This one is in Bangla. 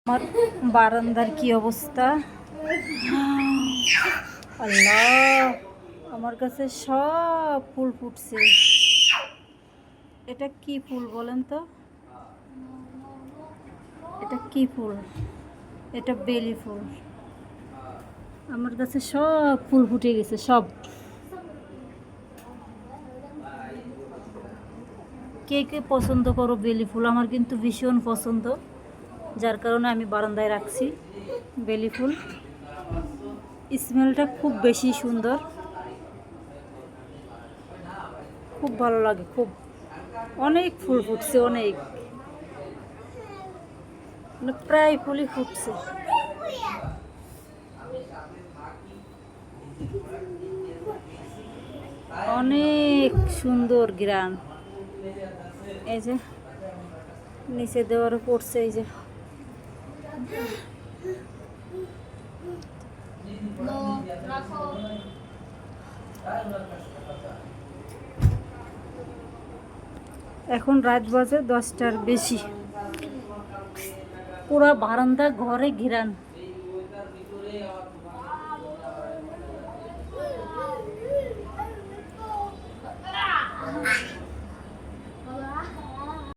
আমার বারান্দার কি অবস্থা! আল্লাহ, আমার কাছে সব ফুল ফুটছে। এটা কি ফুল বলেন তো? এটা কি ফুল? এটা বেলি ফুল। আমার কাছে সব ফুল ফুটে গেছে, সব। কে কে পছন্দ করো বেলি ফুল? আমার কিন্তু ভীষণ পছন্দ, যার কারণে আমি বারান্দায় রাখছি বেলি ফুল। স্মেলটা খুব বেশি সুন্দর, খুব ভালো লাগে খুব। অনেক ফুল ফুটছে, অনেক, মানে প্রায় ফুলই ফুটছে। অনেক সুন্দর গ্রান। এই যে নিচে দেওয়ারও পড়ছে, এই যে এখন রাত বাজে 10টার বেশি। পুরা বারান্দা ঘরে ঘিরান।